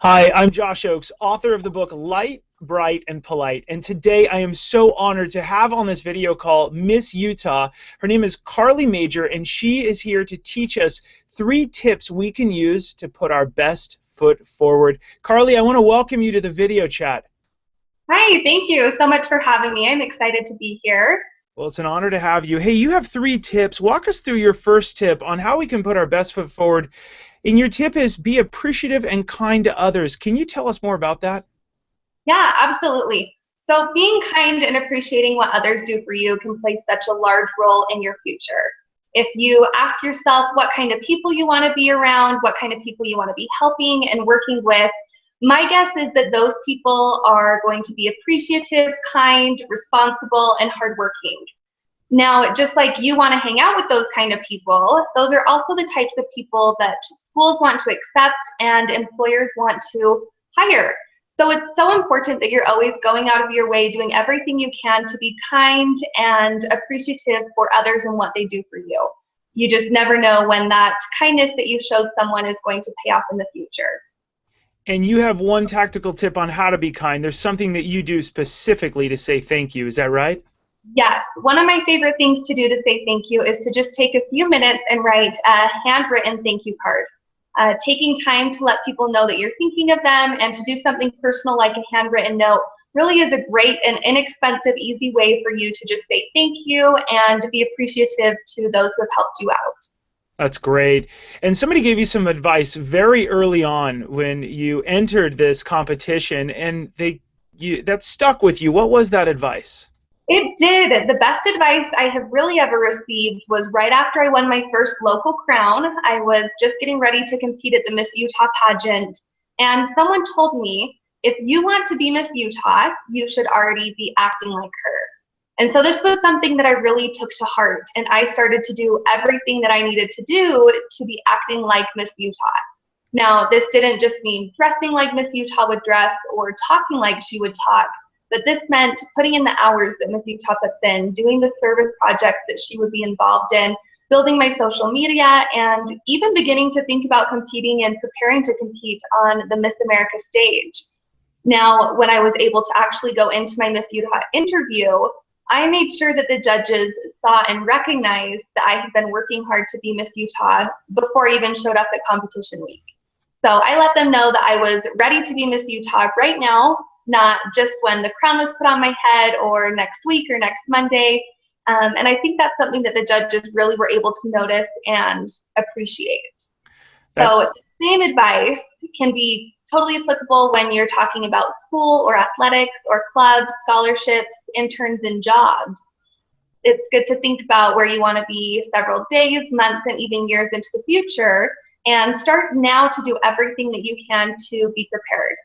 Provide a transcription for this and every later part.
Hi, I'm Josh Oakes, author of the book Light, Bright, and Polite. And today I am so honored to have on this video call Miss Utah. Her name is Karlie Major, and she is here to teach us 3 tips we can use to put our best foot forward. Karlie, I want to welcome you to the video chat. Hi, thank you so much for having me. I'm excited to be here. Well, it's an honor to have you. Hey, you have 3 tips. Walk us through your first tip on how we can put our best foot forward. And your tip is be appreciative and kind to others. Can you tell us more about that? Yeah, absolutely. So being kind and appreciating what others do for you can play such a large role in your future. If you ask yourself what kind of people you want to be around, what kind of people you want to be helping and working with, my guess is that those people are going to be appreciative, kind, responsible, and hardworking. Now, just like you want to hang out with those kind of people, those are also the types of people that schools want to accept and employers want to hire. So it's so important that you're always going out of your way, doing everything you can to be kind and appreciative for others and what they do for you. You just never know when that kindness that you showed someone is going to pay off in the future. And you have one tactical tip on how to be kind. There's something that you do specifically to say thank you. Is that right? Yes, one of my favorite things to do to say thank you is to just take a few minutes and write a handwritten thank you card. Taking time to let people know that you're thinking of them and to do something personal like a handwritten note really is a great and inexpensive, easy way for you to just say thank you and be appreciative to those who have helped you out. That's great. And somebody gave you some advice very early on when you entered this competition, and that stuck with you. What was that advice? It did. The best advice I have really ever received was right after I won my first local crown. I was just getting ready to compete at the Miss Utah pageant, and someone told me, if you want to be Miss Utah, you should already be acting like her. And so this was something that I really took to heart, and I started to do everything that I needed to do to be acting like Miss Utah. Now, this didn't just mean dressing like Miss Utah would dress or talking like she would talk, but this meant putting in the hours that Miss Utah puts in, doing the service projects that she would be involved in, building my social media, and even beginning to think about competing and preparing to compete on the Miss America stage. Now, when I was able to actually go into my Miss Utah interview, I made sure that the judges saw and recognized that I had been working hard to be Miss Utah before I even showed up at competition week. So I let them know that I was ready to be Miss Utah right now, not just when the crown was put on my head or next week or next Monday. And I think that's something that the judges really were able to notice and appreciate. That So the same advice can be totally applicable when you're talking about school or athletics or clubs, scholarships, interns, and jobs. It's good to think about where you want to be several days, months, and even years into the future, and start now to do everything that you can to be prepared.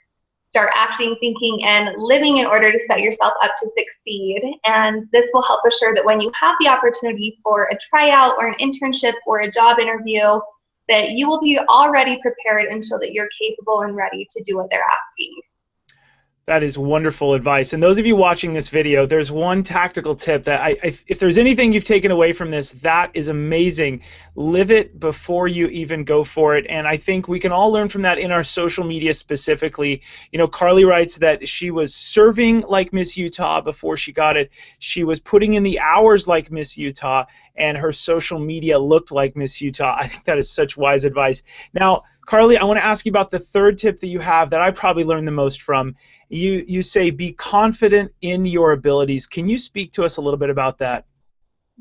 Start acting, thinking, and living in order to set yourself up to succeed. And this will help assure that when you have the opportunity for a tryout or an internship or a job interview, that you will be already prepared and show that you're capable and ready to do what they're asking. That is wonderful advice. And those of you watching this video, there's one tactical tip that if there's anything you've taken away from this, that is amazing. Live it before you even go for it. And I think we can all learn from that in our social media specifically. You know, Karlie writes that she was serving like Miss Utah before she got it. She was putting in the hours like Miss Utah, and her social media looked like Miss Utah. I think that is such wise advice. Now, Karlie, I want to ask you about the third tip that you have that I probably learned the most from. You say be confident in your abilities. Can you speak to us a little bit about that?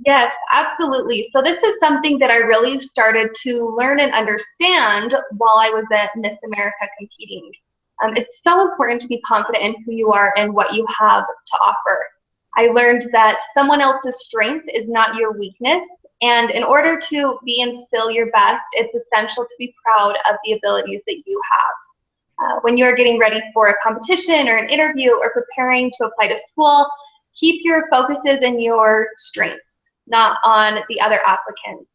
Yes, absolutely. So this is something that I really started to learn and understand while I was at Miss America competing. It's so important to be confident in who you are and what you have to offer. I learned that someone else's strength is not your weakness, and in order to be and feel your best, it's essential to be proud of the abilities that you have. When you're getting ready for a competition or an interview or preparing to apply to school, keep your focuses in your strengths, not on the other applicants.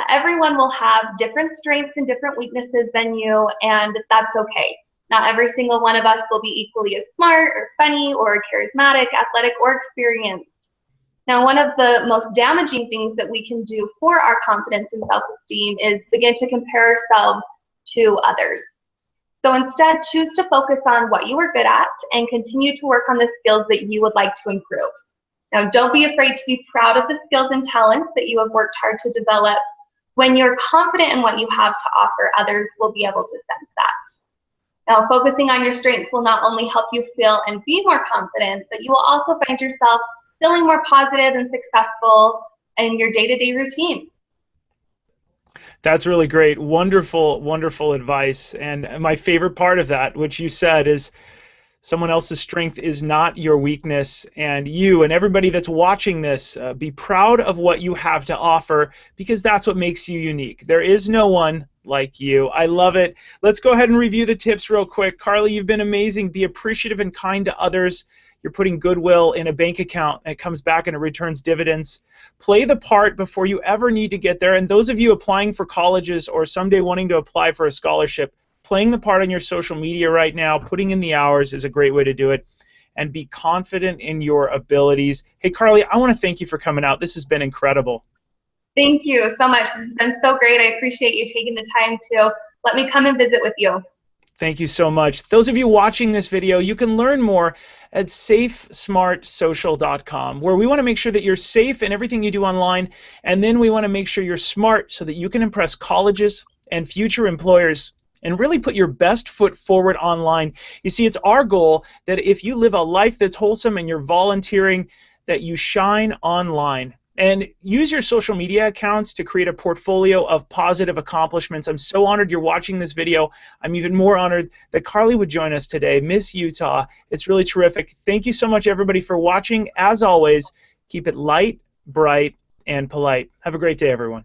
Everyone will have different strengths and different weaknesses than you, and that's okay. Not every single one of us will be equally as smart or funny or charismatic, athletic, or experienced. Now, one of the most damaging things that we can do for our confidence and self-esteem is begin to compare ourselves to others. So instead, choose to focus on what you are good at and continue to work on the skills that you would like to improve. Now, don't be afraid to be proud of the skills and talents that you have worked hard to develop. When you're confident in what you have to offer, others will be able to sense that. Now, focusing on your strengths will not only help you feel and be more confident, but you will also find yourself feeling more positive and successful in your day-to-day routine. That's really great. Wonderful, wonderful advice. And my favorite part of that, which you said, is someone else's strength is not your weakness, and you and everybody that's watching this, be proud of what you have to offer, because that's what makes you unique. There is no one like you. I love it. Let's go ahead and review the tips real quick. Karlie, you've been amazing. Be appreciative and kind to others. You're putting goodwill in a bank account, and it comes back and it returns dividends. Play the part before you ever need to get there. And those of you applying for colleges or someday wanting to apply for a scholarship, playing the part on your social media right now, putting in the hours is a great way to do it. And be confident in your abilities. Hey, Karlie, I want to thank you for coming out. This has been incredible. Thank you so much. This has been so great. I appreciate you taking the time to let me come and visit with you. Thank you so much. Those of you watching this video, you can learn more at safesmartsocial.com, where we want to make sure that you're safe in everything you do online, and then we want to make sure you're smart so that you can impress colleges and future employers and really put your best foot forward online. You see, it's our goal that if you live a life that's wholesome and you're volunteering, that you shine online. And use your social media accounts to create a portfolio of positive accomplishments. I'm so honored you're watching this video. I'm even more honored that Karlie would join us today. Miss Utah. It's really terrific. Thank you so much, everybody, for watching. As always, keep it light, bright, and polite. Have a great day, everyone.